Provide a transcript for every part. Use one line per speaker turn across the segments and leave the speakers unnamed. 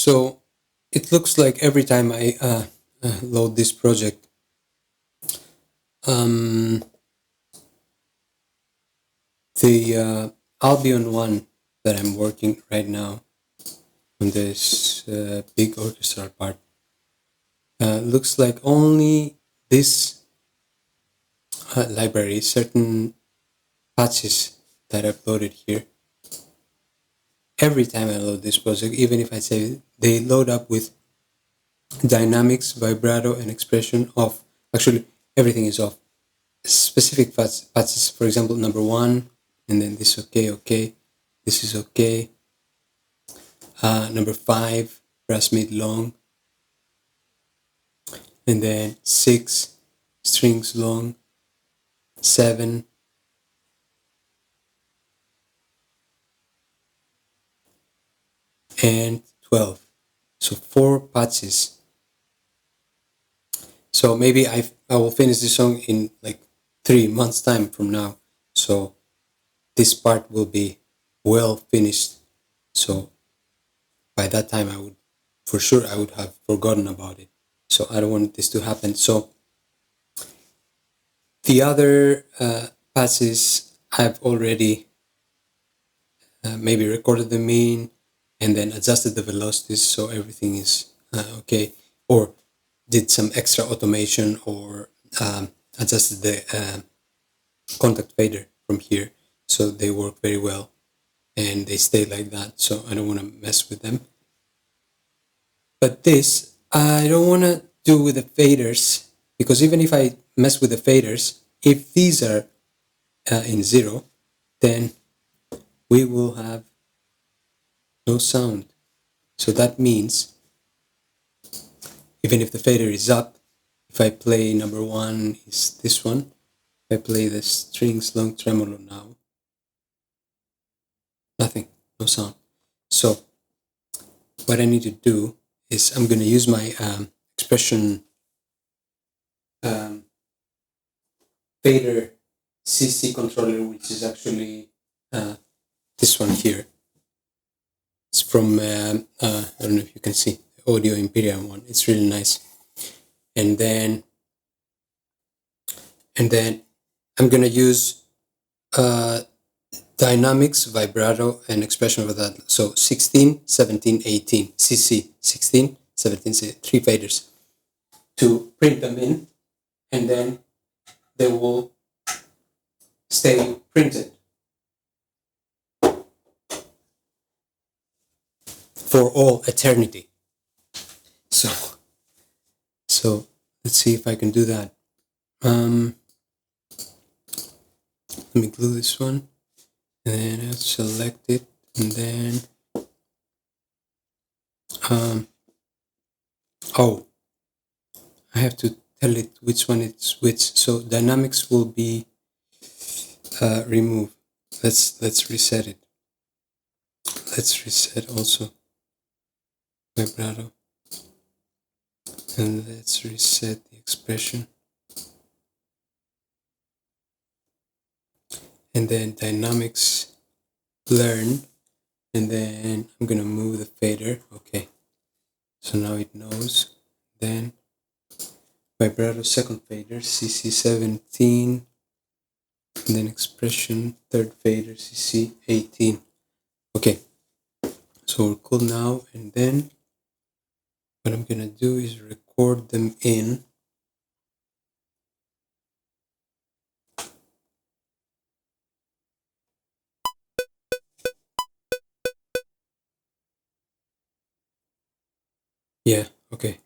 So it looks like every time I load this project, the Albion one that I'm working right now on this big orchestral part looks like only this library, certain patches that I've loaded here. Every time I load this project, even if I say they load up with dynamics, vibrato, and expression off. Actually, everything is off. Specific patches, for example, number 1, and then this okay, this is okay. Number 5, brass mid long, and then 6, strings long, 7, and 12. So 4 patches. So maybe I will finish this song in like 3 months time from now. So this part will be well finished. So by that time I would have forgotten about it. So I don't want this to happen. So the other patches I've already maybe recorded them in and then adjusted the velocities so everything is okay, or did some extra automation or adjusted the contact fader from here so they work very well and they stay like that, so I don't want to mess with them. But this I don't want to do with the faders, because even if I mess with the faders, if these are in 0, then we will have no sound. So that means even if the fader is up, if I play number 1 is this one, if I play the strings long tremolo now, nothing, no sound. So what I need to do is I'm going to use my expression fader CC controller, which is actually this one here. It's from, I don't know if you can see, the Audio Imperial one. It's really nice. And then I'm going to use dynamics, vibrato, and expression of that. So 16, 17, 18, CC, 16, 17, 3 faders to print them in, and then they will stay printed for all eternity. So let's see if I can do that. Let me glue this one, and then I'll select it, and then I have to tell it which one it's which. So dynamics will be removed. Let's reset it. Let's reset also vibrato, and let's reset the expression, and then dynamics learn, and then I'm gonna move the fader. Okay, so now it knows. Then vibrato second fader CC 17, and then expression third fader CC 18. Okay, so we're cool now, and then what I'm gonna do is record them in. Yeah, okay.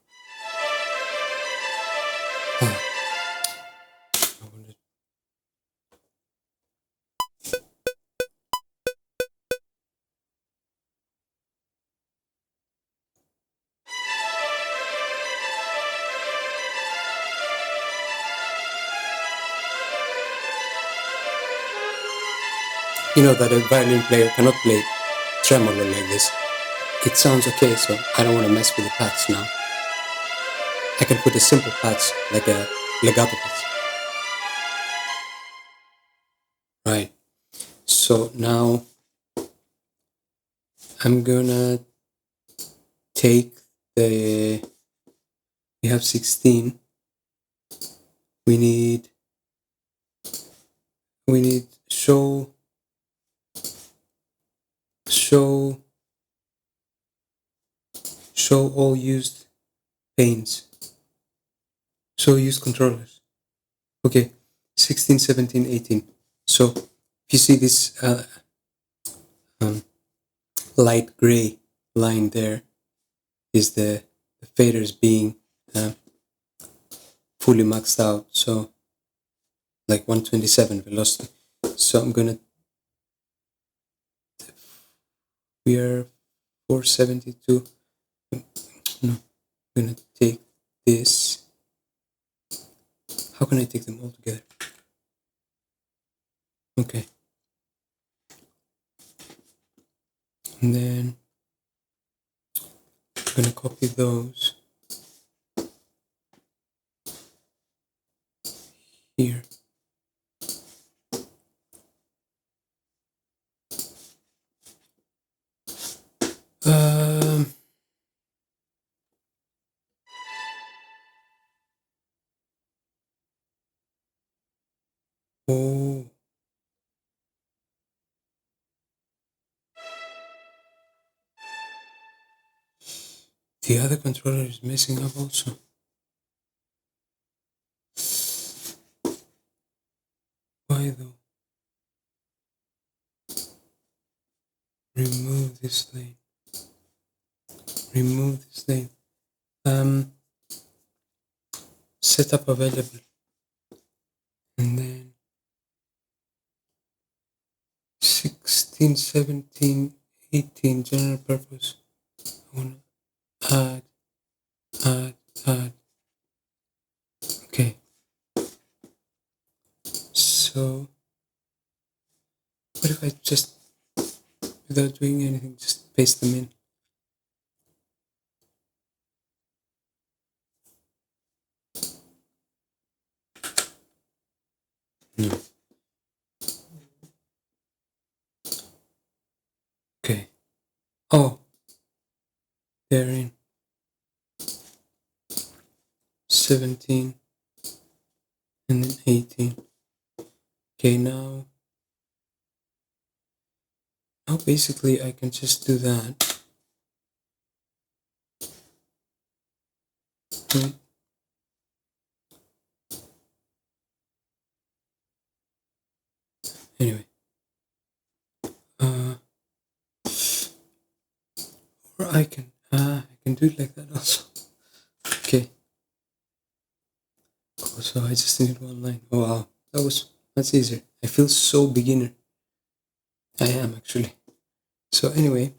You know that a violin player cannot play tremolo like this. It sounds okay, so I don't want to mess with the patch now. I can put a simple patch, like a legato patch. Right. So now I'm gonna take the, we have 16. We need show all used panes. Show used controllers. Okay, 16, 17, 18. So if you see this light gray line there, is the faders being fully maxed out. So like 127 velocity. So I'm gonna, we are 472. No, I'm gonna take this. How can I take them all together? Okay. And then I'm gonna copy those here. Um, oh, the other controller is messing up also. Why though? Remove this lane. Remove this lane. Setup available. And then 16, 17, 18, general purpose. I want to add. Okay. So, what if I just, without doing anything, just paste them in? No. Okay. Oh, they're in 17 and then 18. Okay, now basically I can just do that. Anyway, or I can do it like that also. Okay. Cool. So I just need one line. Oh wow, that's easier. I feel so beginner. I am actually. So anyway,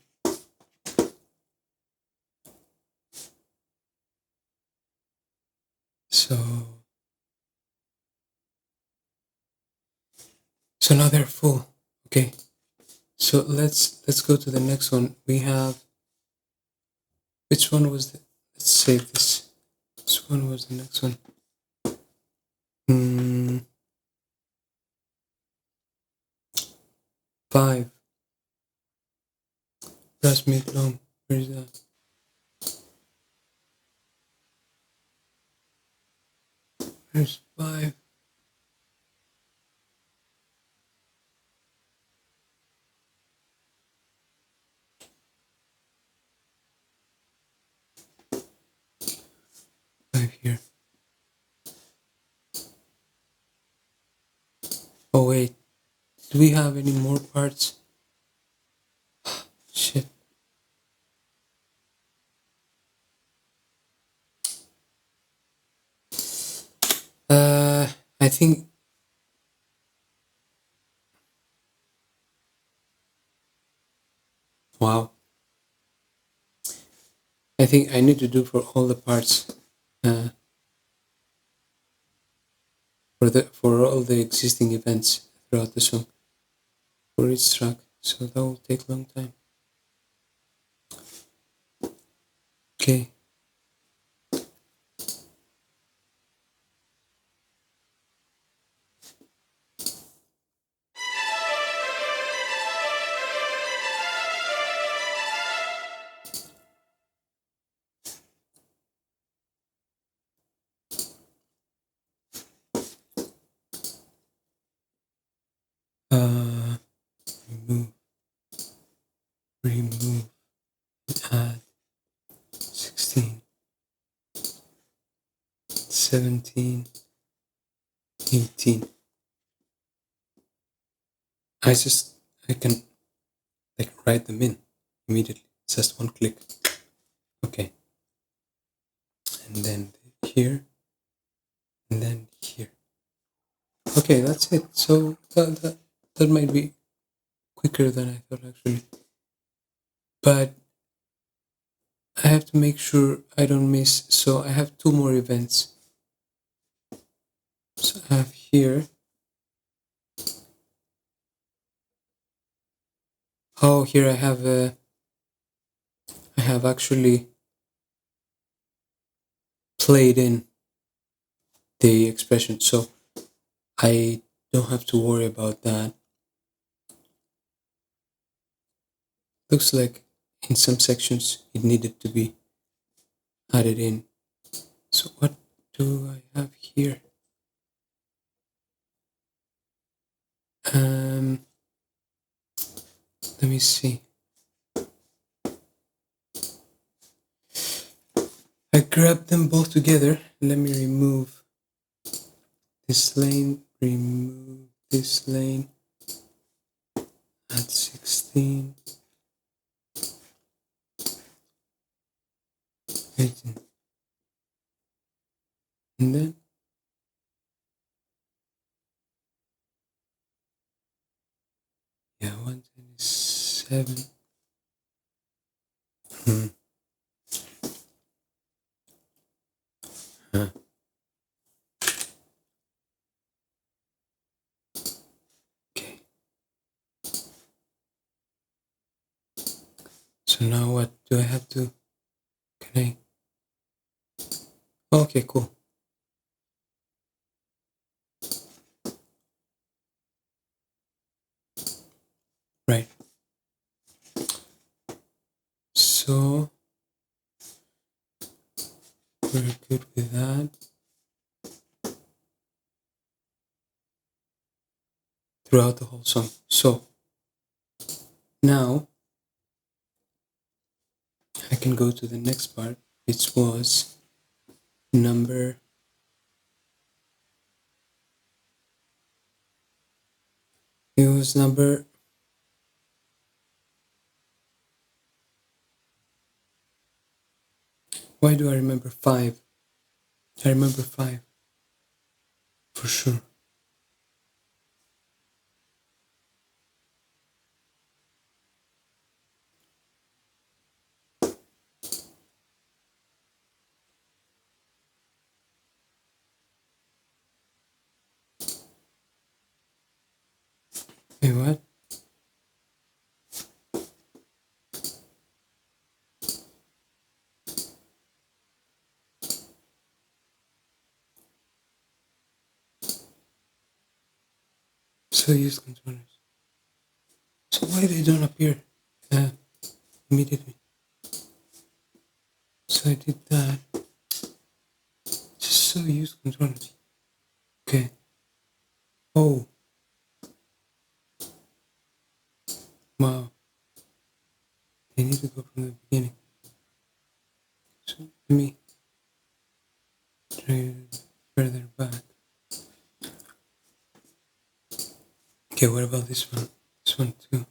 so now they're full. Okay. So let's go to the next one. We have, which one was the, let's save this. Which one was the next one? 5. Brass mid long. Where is that? Where's 5? Here. Oh wait, do we have any more parts? Shit. I think, wow. I think I need to do for all the parts, for all the existing events throughout the song for each track. So that will take a long time. Okay. 17, 18. I can like write them in immediately. Just one click. Okay. And then here, and then here. Okay, that's it. So that might be quicker than I thought actually. But I have to make sure I don't miss. So I have two more events. So I have here. Oh, here I have actually played in the expression, so I don't have to worry about that. Looks like in some sections it needed to be added in. So what do I have here? Let me see. I grabbed them both together. Let me remove this lane, remove this lane at 16, 18. And then yeah, 127. Huh. Okay. So now what do I have to? Can I? Okay, cool. Right. So we're good with that. Throughout the whole song. So now I can go to the next part, which was number. It was number. Why do I remember 5? I remember 5 for sure. Wait, what? So use controllers. So why they don't appear immediately? So I did that. Just so use controllers. Okay. Oh. Wow. They need to go from the beginning. So let me try further back. Okay, what about this one? This one too.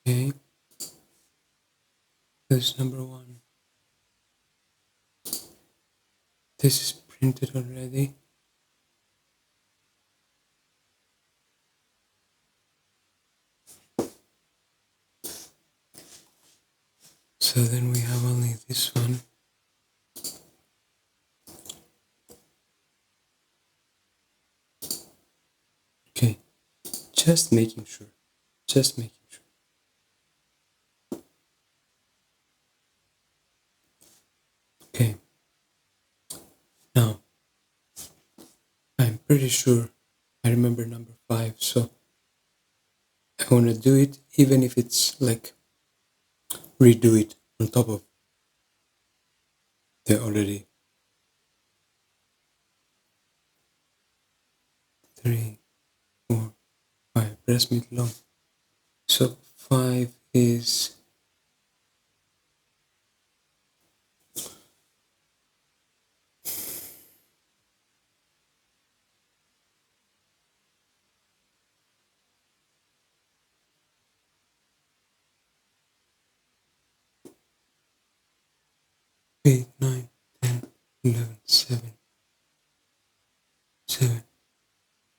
Okay. This is number 1. This is printed already. So then we have only this one. Okay, just making sure. Just making sure. Okay. Now, I'm pretty sure I remember number 5, so I want to do it even if it's like redo it on top of the already 3, 4, breast meat long. So 5 is eight, 9, 10, 11, 7, 7.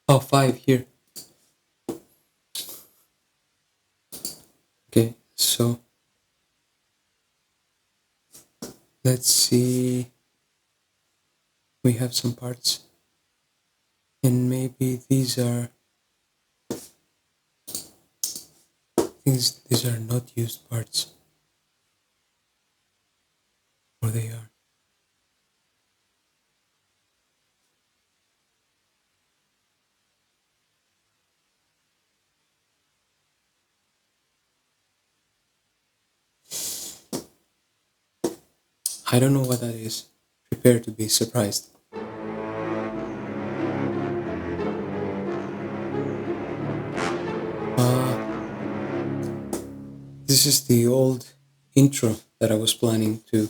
Oh, 5 here. Okay, so let's see. We have some parts, and maybe these are these are not used parts, or they are. I don't know what that is. Prepare to be surprised. This is the old intro that I was planning to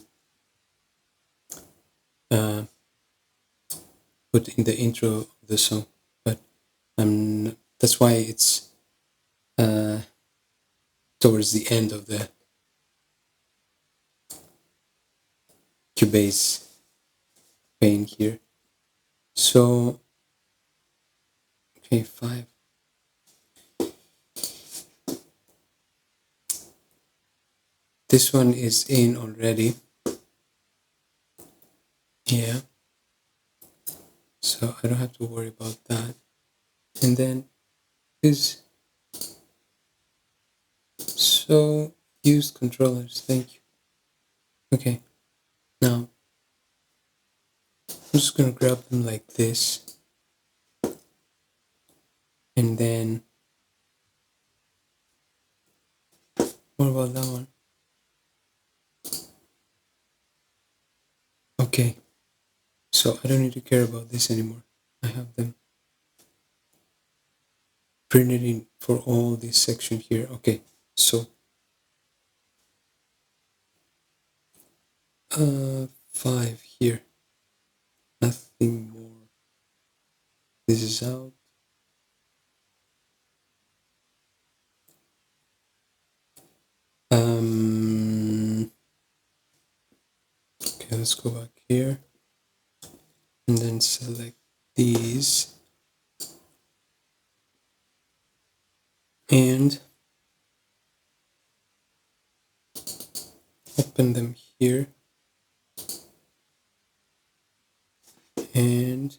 put in the intro of the song, but that's why it's towards the end of the Cubase pane here. So, okay, 5. This one is in already. Yeah. So I don't have to worry about that. And then is so used controllers. Thank you. Okay. Now I'm just gonna grab them like this, and then what about that one? Okay. So I don't need to care about this anymore. I have them printed in for all this section here. Okay. So 5 here. Nothing more. This is out. Okay, let's go back here and then select these and open them here and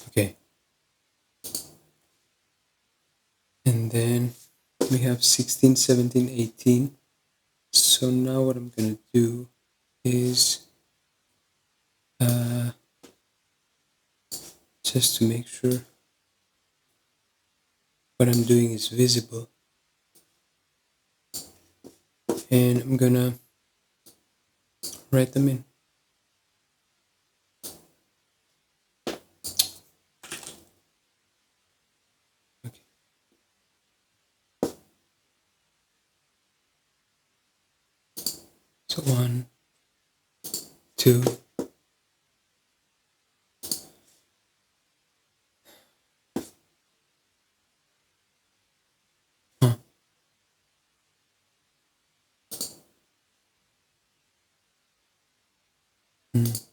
okay. And then we have 16, 17, 18. So now what I'm gonna do is just to make sure what I'm doing is visible, and I'm gonna write them in. Okay. So 1, 2, huh, mm,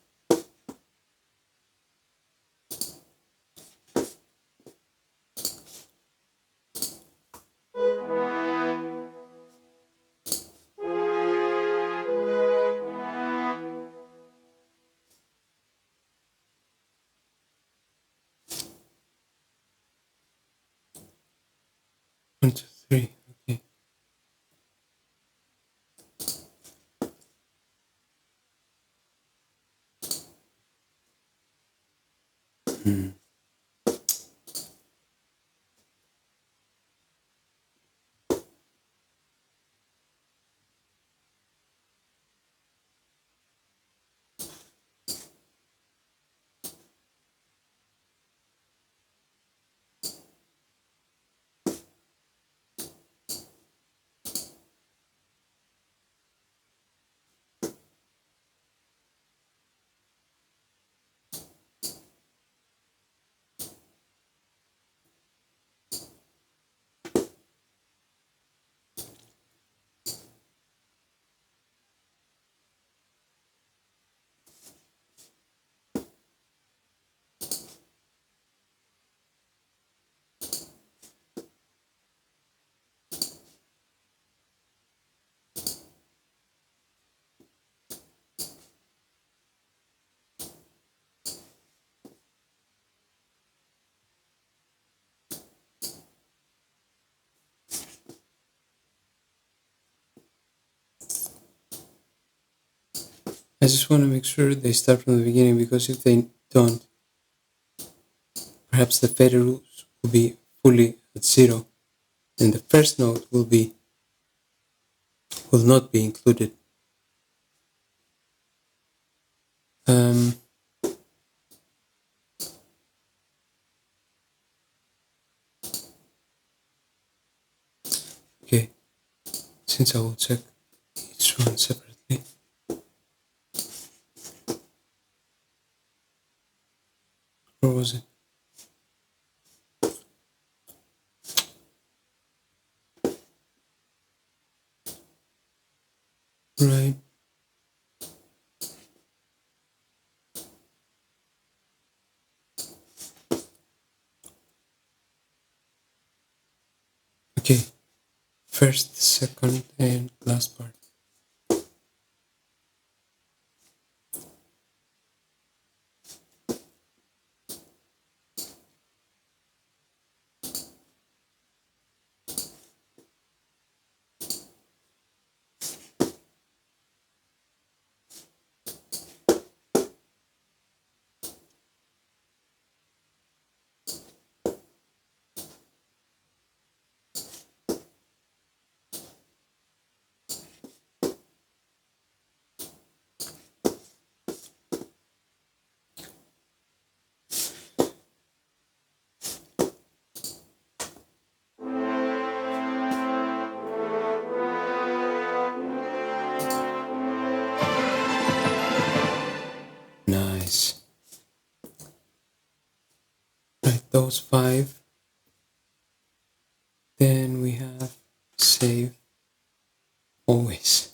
1, 2, 3. Okay. Mm. I just want to make sure they start from the beginning, because if they don't, perhaps the fader will be fully at 0, and the first note will not be included. Okay, since I will check each one separately. Where was it? Right. Okay, first, second, and last part. Nice. Right, those 5. Then we have save always.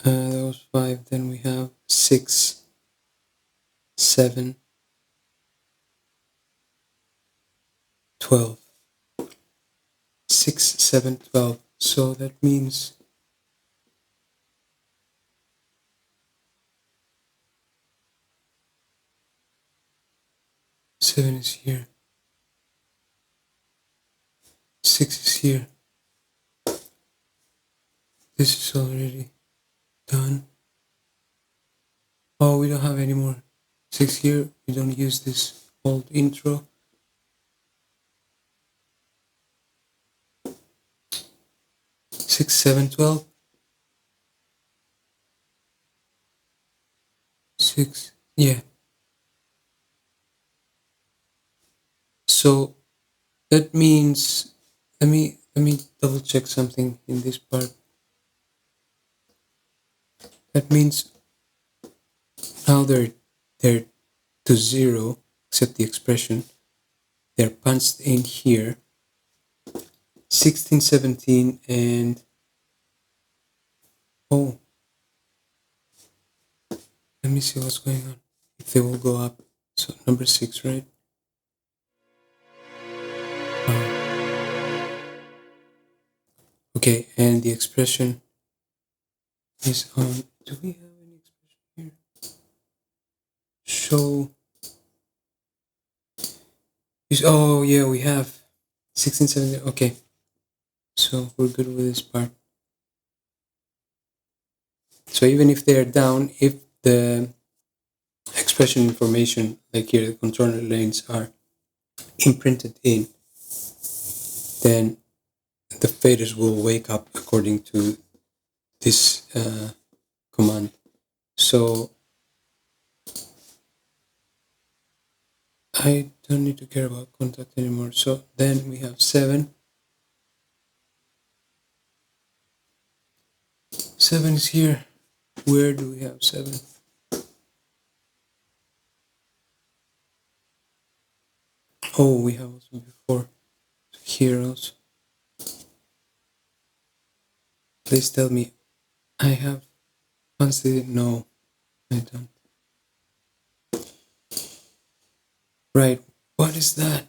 Those 5. Then we have 6, 7, 12. 6, 7, 12. So that means seven is here, 6 is here. This is already done. Oh, we don't have any more 6 here. We don't use this old intro. 6, 7, 12. 6, yeah. So that means, let me double check something in this part. That means now they're to 0, except the expression. They're punched in here. 16, 17, and oh, let me see what's going on. If they will go up. So number 6, right? Okay, and the expression is on. Do we have any expression here? Show. Oh, yeah, we have 16, 17. Okay, so we're good with this part. So even if they're down, if the expression information, like here, the controller lanes are imprinted in, then the faders will wake up according to this command. So I don't need to care about contact anymore. So then we have 7. 7 is here. Where do we have 7? Oh, we have also before. Here also. Please tell me I have constantly. No, I don't. Right. What is that?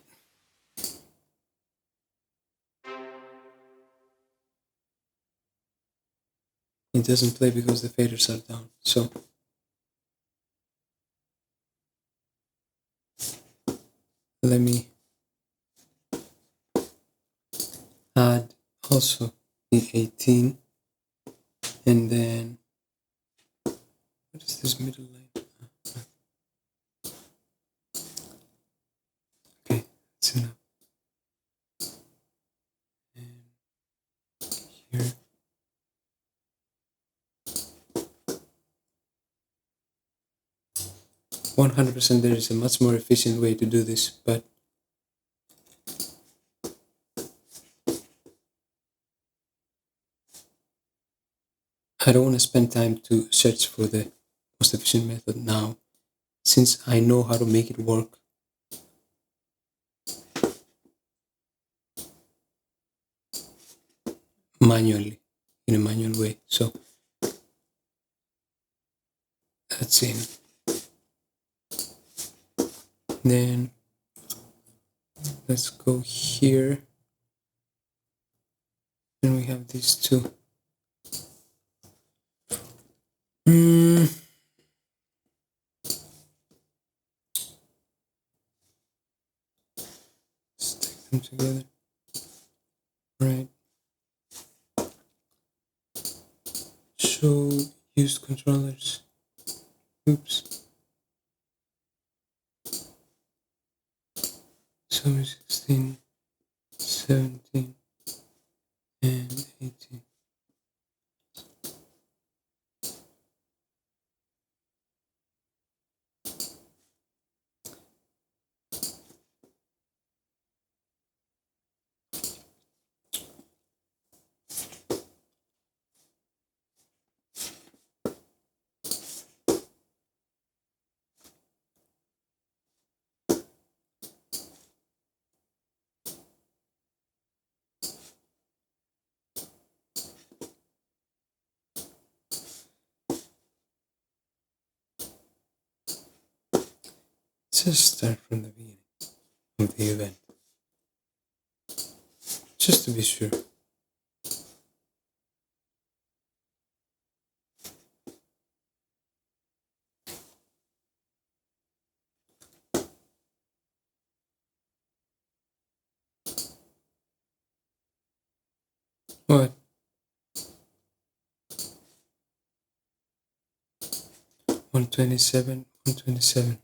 It doesn't play because the faders are down. So let me add also the 18, and then what is this middle line? Okay, that's enough. And here. %, there is a much more efficient way to do this, but I don't want to spend time to search for the most efficient method now, since I know how to make it work. Manually, in a manual way. So that's in. Then let's go here. And we have these two. Let's take them together. Right. Show used controllers. Oops. So 16, 17, and 18. Just start from the beginning of the event, just to be sure. What? 127, 127.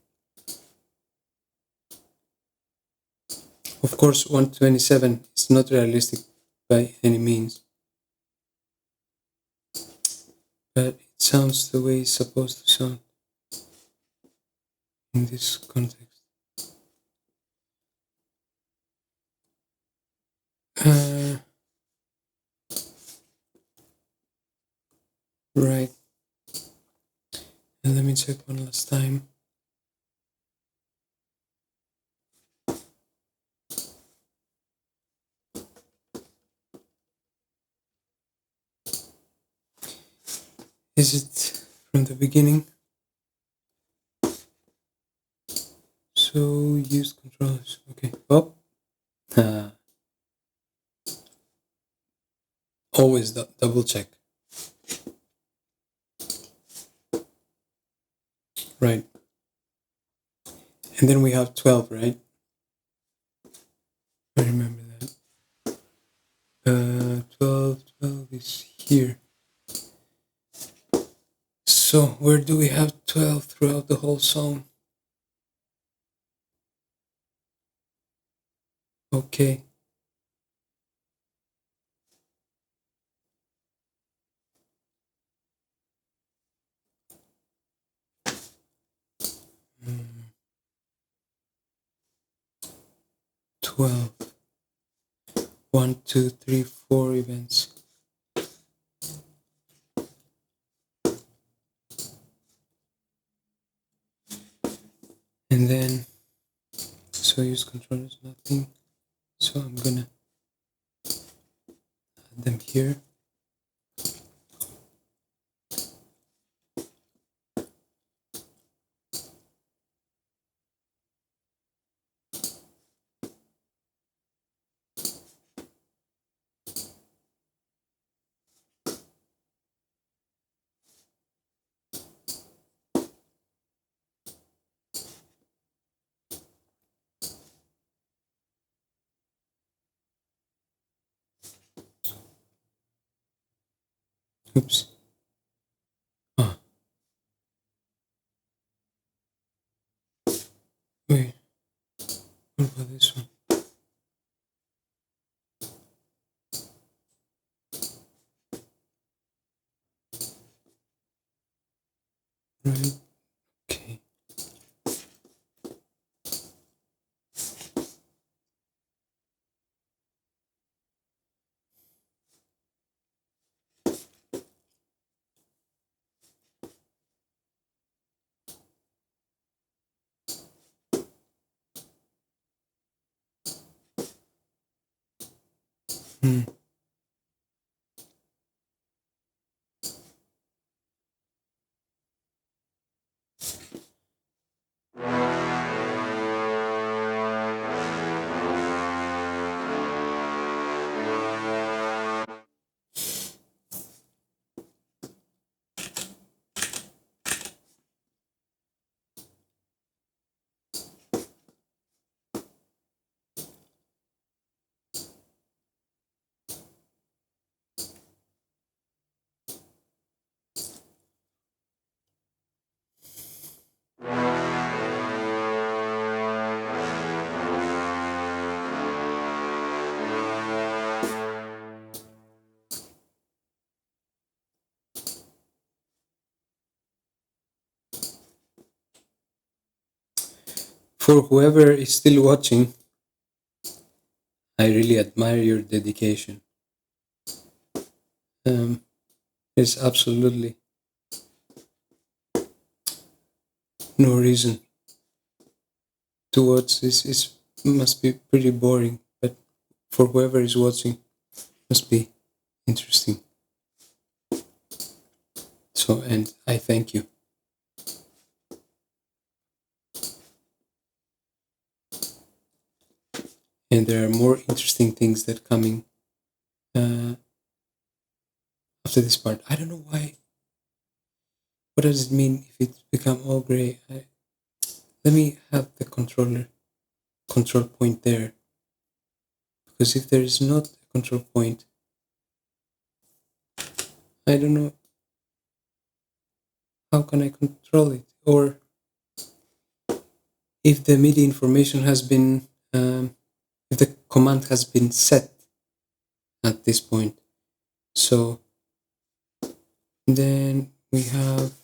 Of course, 127 is not realistic by any means, but it sounds the way it's supposed to sound in this context. Right. And let me check one last time. Is it from the beginning? So use controllers. Okay. Oh. Always double check. Right. And then we have 12, right? I remember that. 12 is here. So where do we have 12 throughout the whole song? Okay. Mm. 12. 1, 2, 3, 4 events. And then, so use controllers, nothing. So I'm gonna add them here. Oops. Ah, wait. What about this one? Right. Okay. Hmm. For whoever is still watching, I really admire your dedication. There's absolutely no reason to watch this. It must be pretty boring, but for whoever is watching, must be interesting. So, and I thank you. And there are more interesting things that coming after this part. I don't know why. What does it mean if it become all gray? Let me have the control point there, because if there is not a control point, I don't know how can I control it, or if the MIDI information has been if the command has been set at this point. So then we have,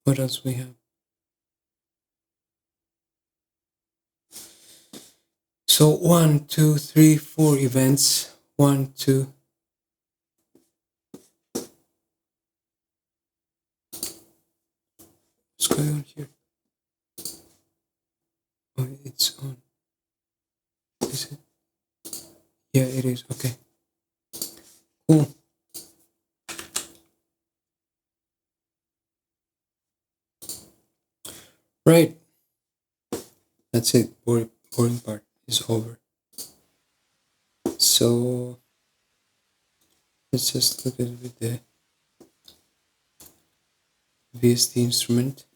what else we have? So 1, 2, 3, 4 events. 1, 2. What's going on here? Oh, it's on. Is it? Yeah, it is. Okay. Cool. Right. That's it. Boring part is over. So let's just look at it with the VST instrument.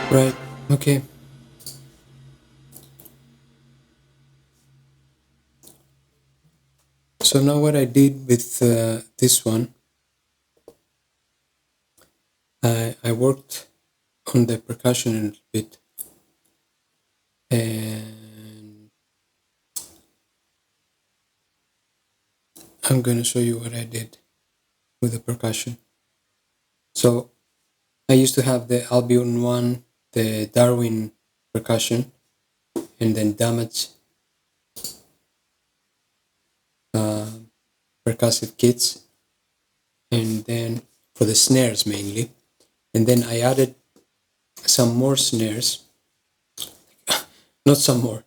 Right. Okay. So now what I did with this one, I worked on the percussion a little bit, and I'm going to show you what I did with the percussion. So I used to have the Albion one, the Darwin percussion, and then Damage percussive kits, and then for the snares mainly. And then I added some more snares, not some more,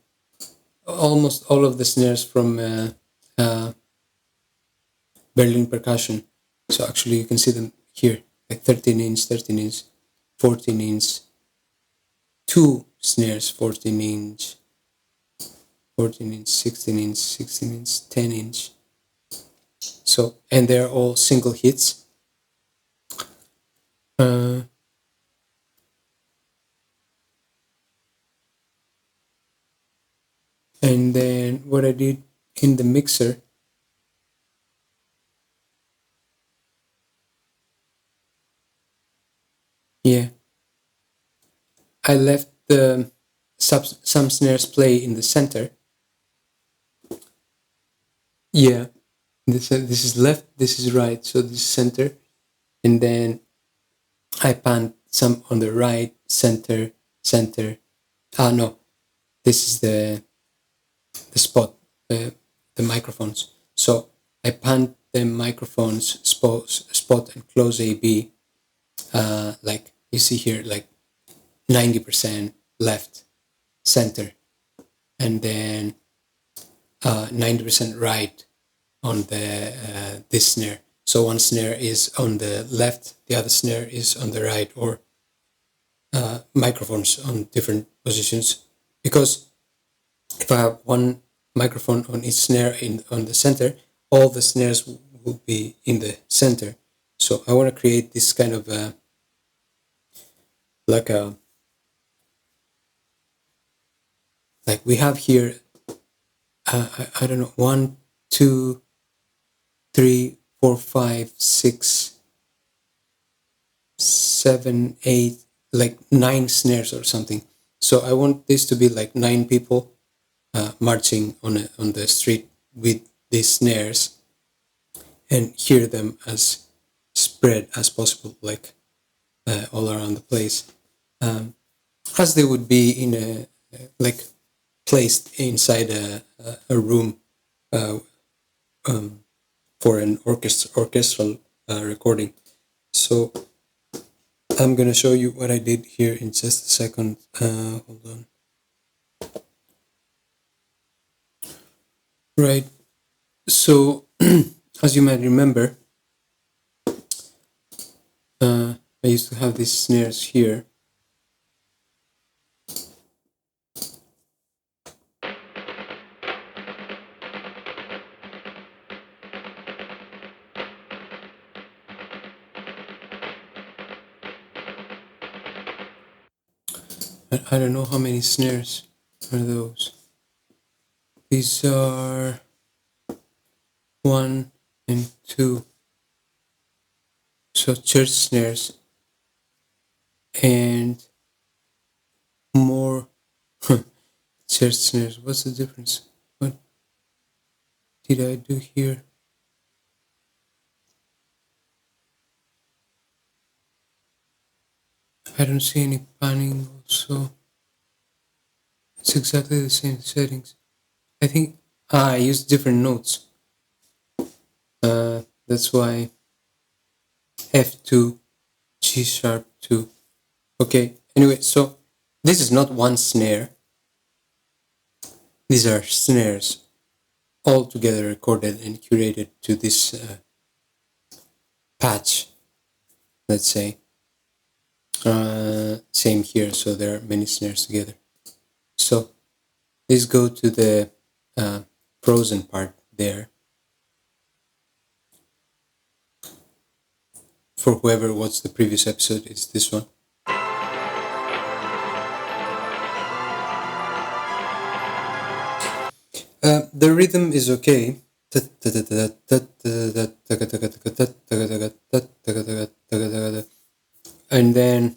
almost all of the snares from Berlin percussion. So actually you can see them here, like 13 inch, 13 inch, 14 inch, two snares, 14 inch, 14-inch, 16-inch, 16-inch, 10-inch. So, and they're all single hits. And then what I did in the mixer, yeah, I left the some snares play in the center. Yeah, this is left, this is right, so this is center, and then I panned some on the right, center, center. Ah, no, this is the spot, the microphones. So I panned the microphones spot and close AB, like you see here, like 90% left, center, and then 90% right on the this snare. So one snare is on the left, the other snare is on the right, or microphones on different positions. Because if I have one microphone on each snare on the center, all the snares will be in the center. So I want to create this kind of like we have here, I don't know, 1, 2, 3, 4, 5, 6, 7, 8, like 9 snares or something. So I want this to be like 9 people marching on the street with these snares, and hear them as spread as possible, like all around the place, as they would be in a like placed inside a room for an orchestral recording. So I'm gonna show you what I did here in just a second. Hold on. Right. So as you might remember, I used to have these snares here. I don't know how many snares are those. These are 1 and 2. So church snares and more church snares. What's the difference? What did I do here? I don't see any panning also. It's exactly the same settings. I think I used different notes. That's why F2, G sharp 2. Okay, anyway, so this is not one snare. These are snares all together recorded and curated to this patch, let's say. Same here, so there are many snares together. So let's go to the frozen part there. For whoever watched the previous episode, it's this one. The rhythm is okay. And then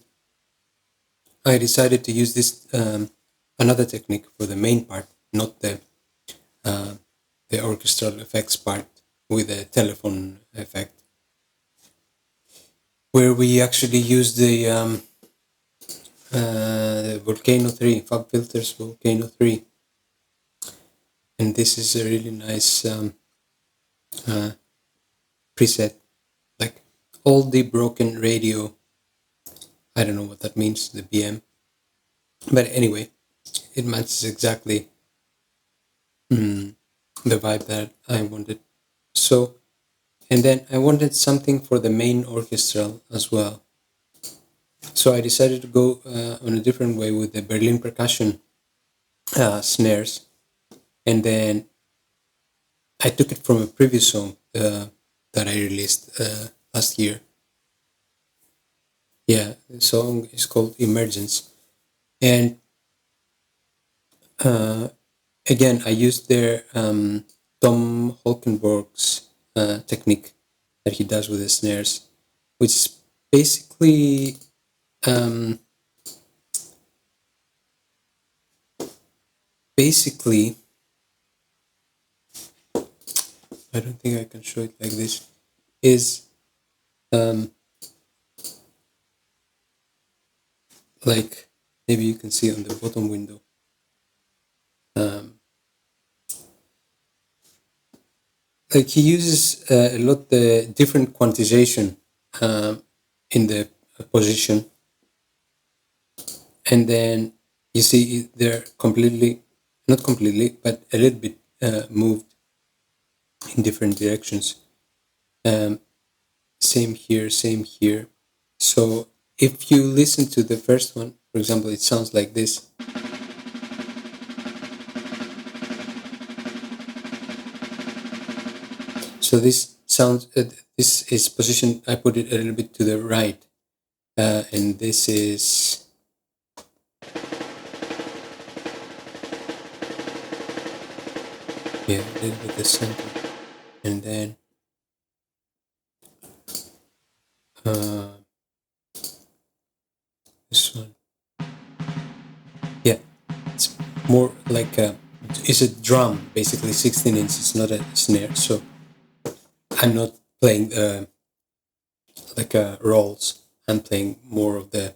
I decided to use this another technique for the main part, not the orchestral effects part with a telephone effect, where we actually use the Volcano 3, Fab Filters Volcano 3. And this is a really nice preset, like all the broken radio. I don't know what that means, the BM. But anyway, it matches exactly the vibe that I wanted. So, and then I wanted something for the main orchestral as well. So I decided to go on a different way with the Berlin percussion snares. And then I took it from a previous song that I released last year. Yeah, the song is called Emergence. And again, I used their Tom Holkenborg's technique that he does with the snares, which is basically basically, I don't think I can show it like this, is like, maybe you can see on the bottom window. Like he uses a lot the different quantization in the position, and then you see they're completely, not completely, but a little bit moved in different directions. Same here, same here. So if you listen to the first one, for example, it sounds like this. So this sounds, this is positioned, I put it a little bit to the right, and this is, yeah, a little bit the center, and then this one, yeah, it's more like it's a drum, basically 16 inches, not a snare. So I'm not playing like rolls. I'm playing more of the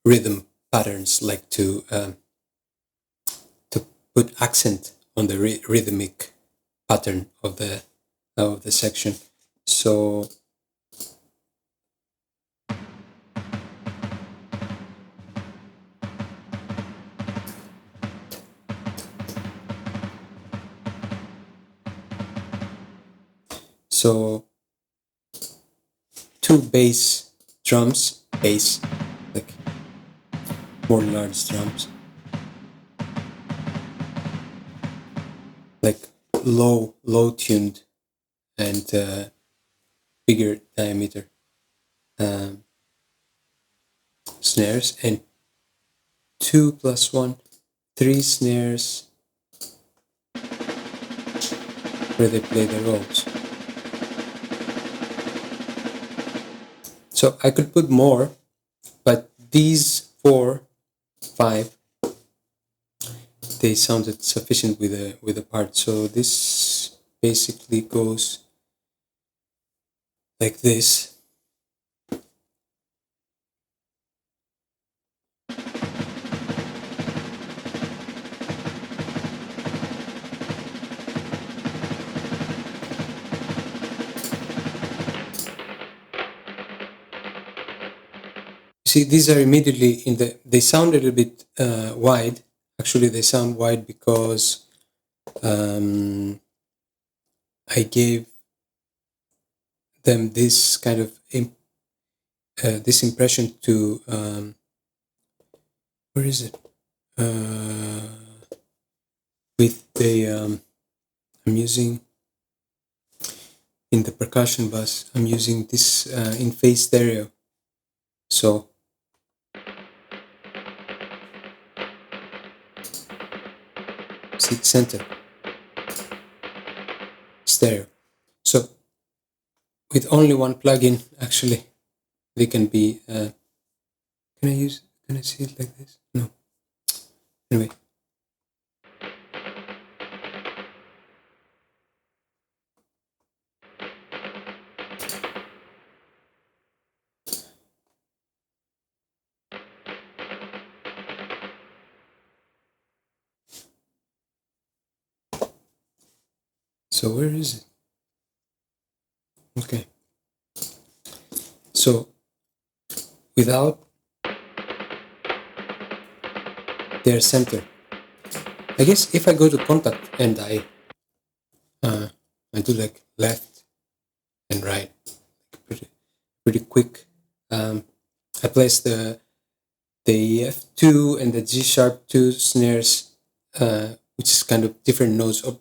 rhythm patterns, like to put accent on the rhythmic pattern of the section. So so two bass drums, bass, like more large drums, like low tuned and bigger diameter snares, and 2 plus 1, 3 snares where they play the rolls. So I could put more, but these 4, 5, they sounded sufficient with the part. So this basically goes like this. See, these are immediately in the, they sound a little bit wide. Actually, they sound wide because I gave them this kind of this impression to where is it? With the I'm using in the percussion bass. I'm using this in phase stereo. So see, center stereo. So with only one plugin, actually, they can be. Can I see it like this? No. Anyway. So where is it? Okay. So without their center, I guess if I go to contact and I do like left and right, pretty quick. I place the F2 and the G sharp 2 snares which is kind of different notes or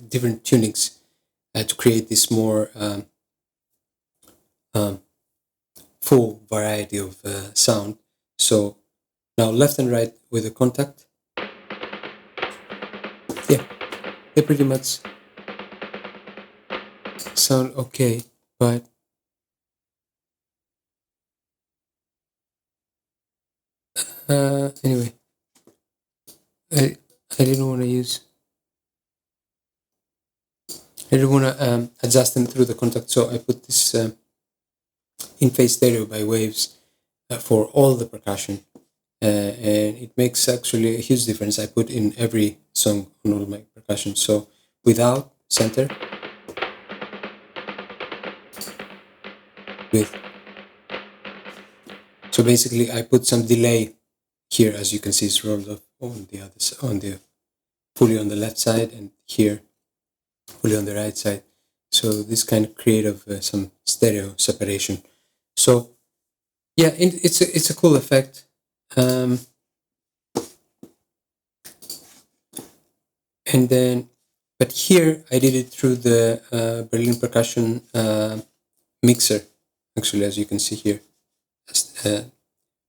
different tunings to create this more full variety of sound. So now left and right with the contact. Yeah, they pretty much sound okay, but anyway, I didn't want to adjust them through the contact, so I put this in phase stereo by waves for all the percussion, and it makes actually a huge difference. I put in every song on all my percussion. So without center, with, so basically I put some delay here, as you can see, it's rolled up on the other side, on the fully on the left side, and here fully on the right side. So this kind of creative some stereo separation. So yeah, it's a cool effect. And then, but here I did it through the Berlin percussion mixer, actually, as you can see here,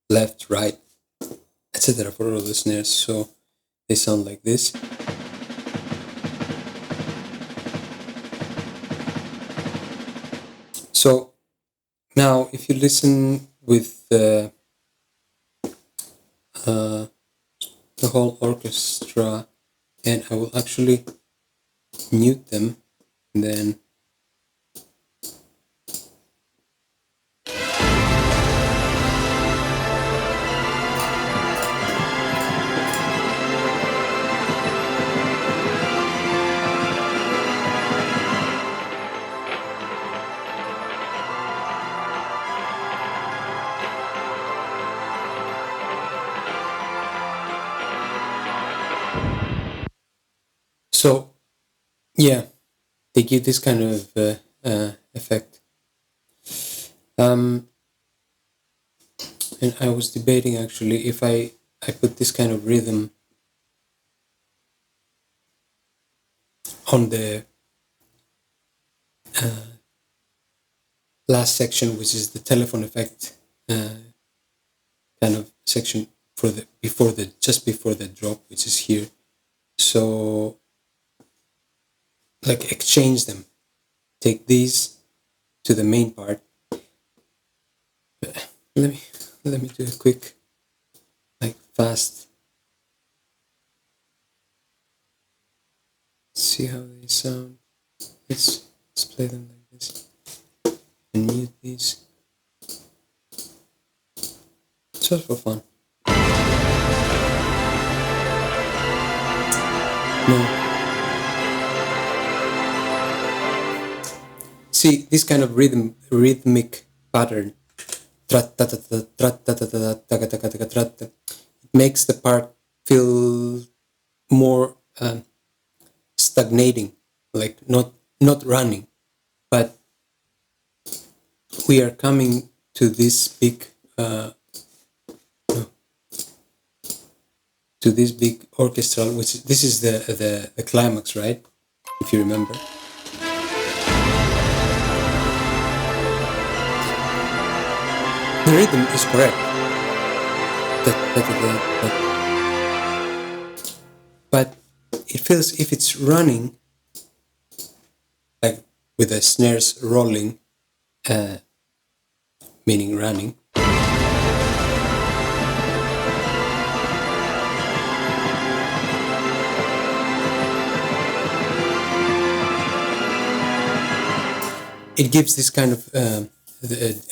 left, right, etc. for all the snares. So they sound like this. So now, if you listen with the whole orchestra, and I will actually mute them, and then so yeah, they give this kind of effect. And I was debating actually if I put this kind of rhythm on the last section, which is the telephone effect kind of section for the just before the drop, which is here. So like exchange them, take these to the main part. Let me do a quick, like, fast. See how they sound. Let's play them like this and mute these. Just for fun. No. See, this kind of rhythmic pattern, it makes the part feel more stagnating, like not running. But we are coming to this big orchestral, which this is the climax, right? If you remember. The rhythm is correct. But it feels, if it's running, like with the snares rolling, meaning running, it gives this kind of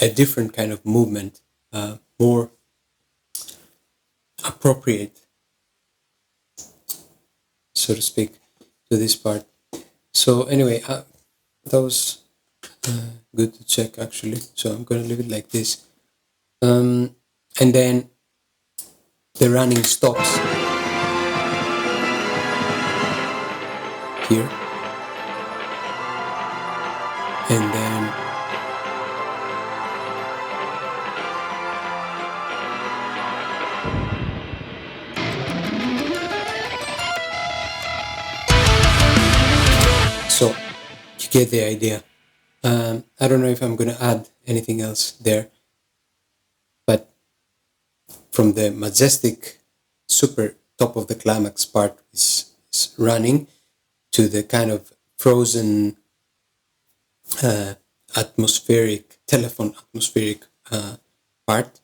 a different kind of movement, more appropriate, so to speak, to this part. So anyway, that was good to check, actually. So I'm going to leave it like this. And then the running stops here. And then you get the idea. I don't know if I'm going to add anything else there, but from the majestic, super top of the climax part is running to the kind of frozen telephone atmospheric part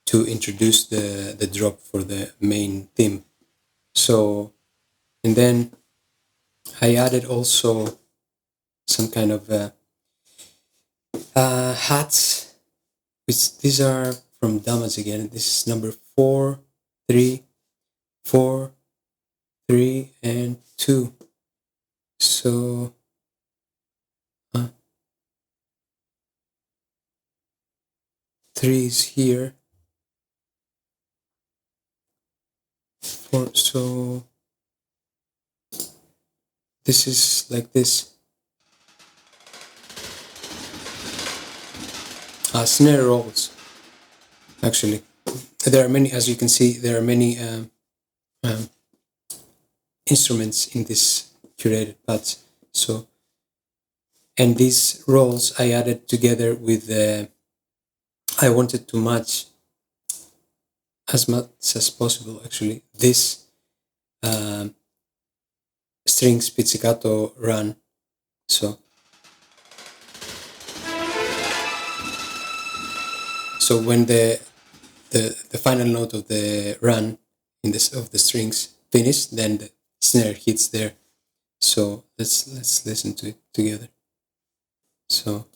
to introduce the drop for the main theme. So, and then I added also some kind of hats, which these are from Damas again. This is number 4, 3, 4, 3, and 2. So, 3 is here. 4, so this is like this. Snare rolls, actually. There are many, as you can see, there are many instruments in this curated patch. So, and these rolls I added together with I wanted to match as much as possible, actually, this strings pizzicato run. So when the final note of the run of the strings finish, then the snare hits there. So let's listen to it together. So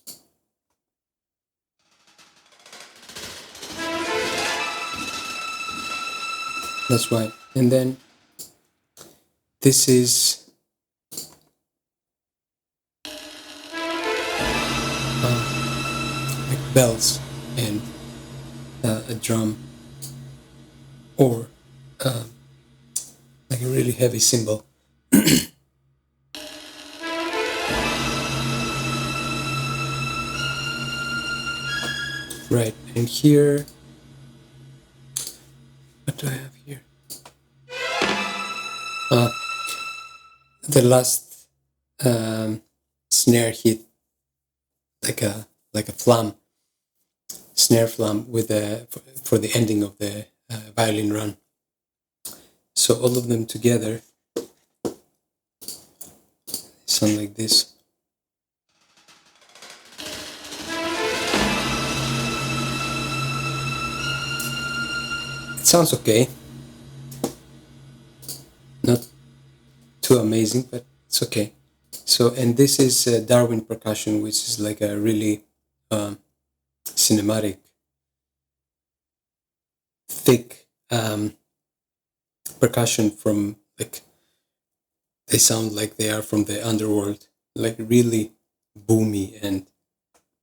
that's right. And then this is like bells and a drum, or like a really heavy cymbal. Right, and here, what do I have here? The last snare hit, like a flam, snare flam with for the ending of the violin run. So all of them together sound like this. It sounds okay. Not too amazing, but it's okay. So, and this is Darwin percussion, which is like a really cinematic, thick percussion from, like, they sound like they are from the underworld, like really boomy and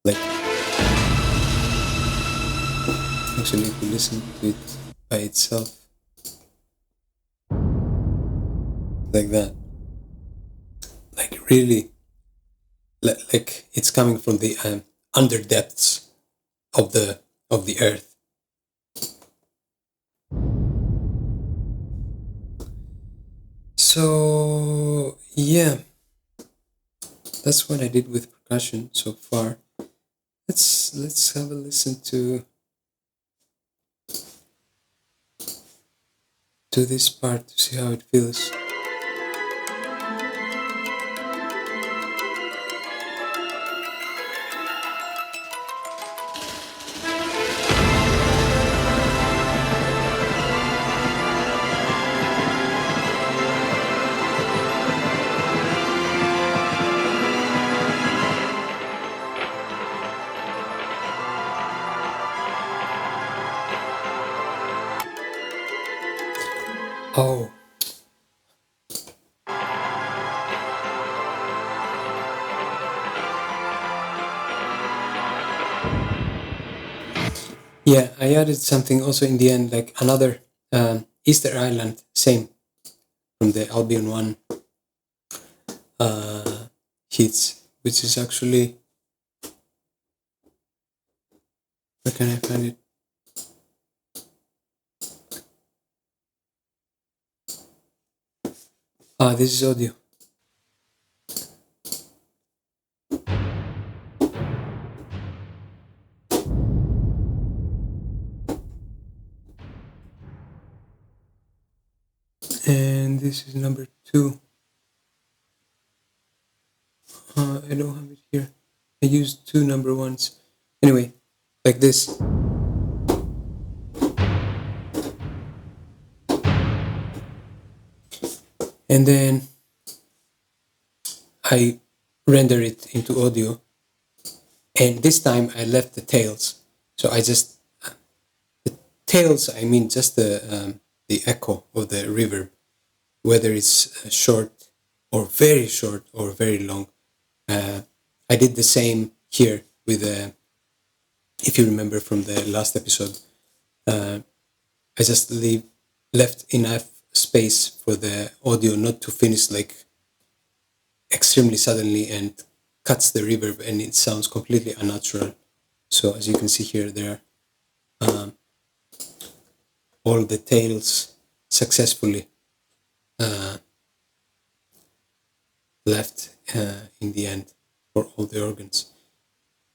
like, actually if you listen to it by itself, like that, like really, like it's coming from the under depths of the earth. So yeah, that's what I did with percussion so far. Let's have a listen to this part to see how it feels. Oh. Yeah, I added something also in the end, like another Easter Island, same, from the Albion 1 hits, which is actually, where can I find it? This is audio. this is number 2. I don't have it here. I used 2 number 1s. Anyway, like this. And then I render it into audio. And this time I left the tails. So the tails, I mean just the echo or the reverb, whether it's short or very long. I did the same here with, if you remember from the last episode, I just left enough space for the audio not to finish like extremely suddenly and cuts the reverb and it sounds completely unnatural. So as you can see here, there are all the tails successfully left in the end for all the organs,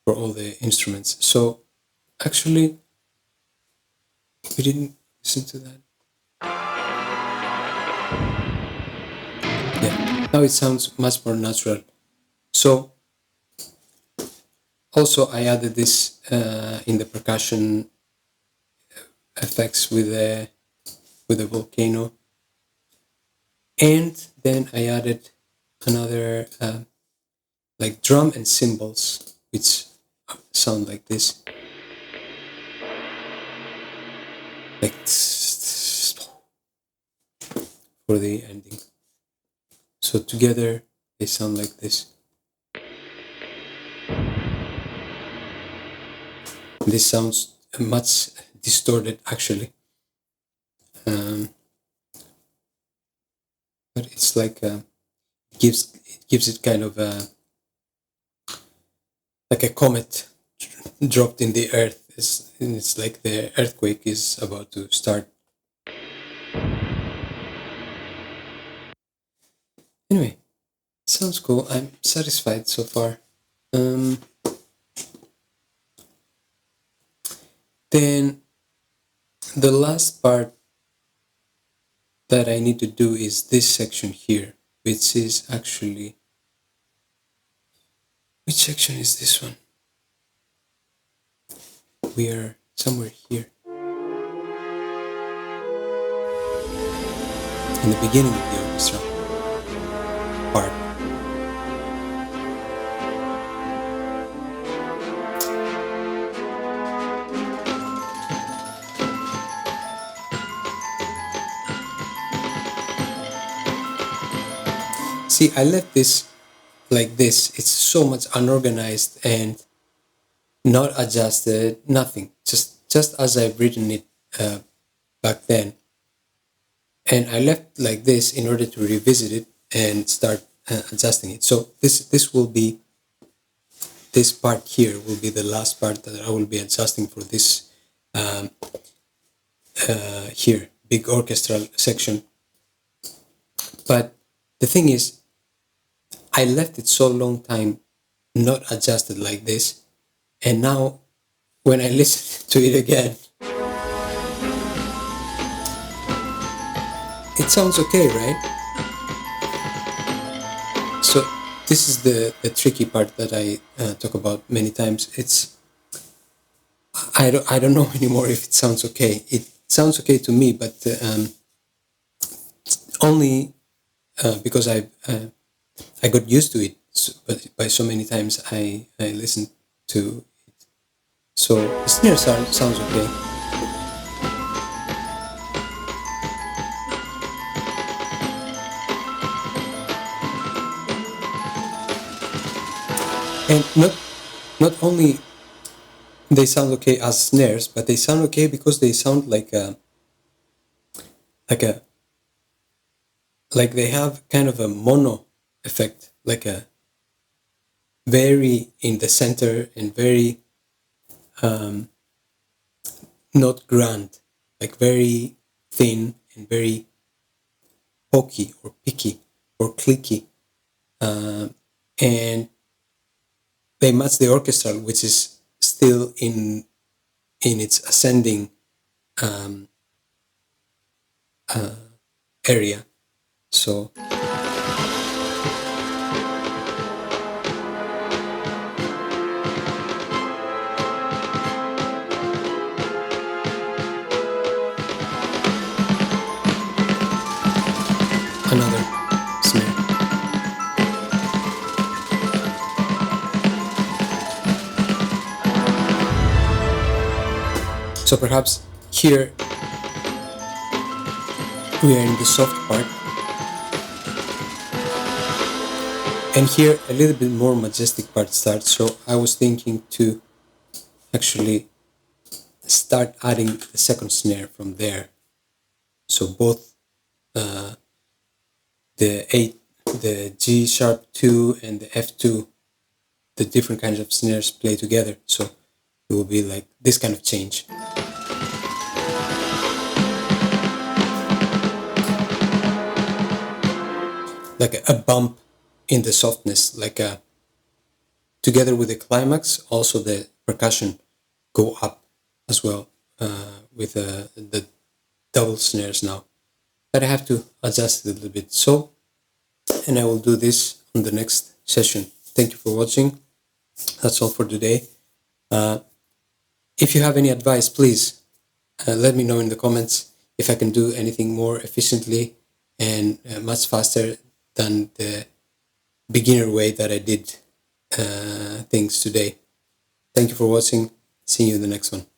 for all the instruments. So actually, we didn't listen to that. Yeah, now it sounds much more natural. So also I added this in the percussion effects with a volcano, and then I added another like drum and cymbals, which sound like this, like for the ending. So together they sound like this. This sounds much distorted actually, but it's like gives it kind of like a comet dropped in the earth. It's like the earthquake is about to start. Anyway, sounds cool. I'm satisfied so far. Then the last part that I need to do is this section here, which is actually, which section is this one? We are somewhere here. In the beginning of the orchestra part. See, I left this like this. It's so much unorganized and not adjusted, nothing. Just as I've written it back then. And I left like this in order to revisit it and start adjusting it. So this will be, this part here will be the last part that I will be adjusting for this here, big orchestral section. But the thing is, I left it so long time not adjusted like this, and now when I listen to it again, it sounds okay, right? So this is the tricky part that I talk about many times. It's I don't know anymore if it sounds okay. It sounds okay to me, but only because I got used to it, but by so many times I listened to it. So the snare sounds okay. And not only they sound okay as snares, but they sound okay because they sound like they have kind of a mono effect, like a very in the center and very not grand, like very thin and very pokey or picky or clicky, and they match the orchestral, which is still in its ascending area. So another snare. So perhaps here we are in the soft part, and here a little bit more majestic part starts. So I was thinking to actually start adding the second snare from there. So both the G sharp 2 and the F2, the different kinds of snares play together. So it will be like this kind of change. Like a bump in the softness, like a, together with the climax, also the percussion go up as well with the double snares now. But I have to adjust it a little bit. So, and I will do this on the next session. Thank you for watching. That's all for today. If you have any advice, please let me know in the comments if I can do anything more efficiently and much faster than the beginner way that I did things today. Thank you for watching. See you in the next one.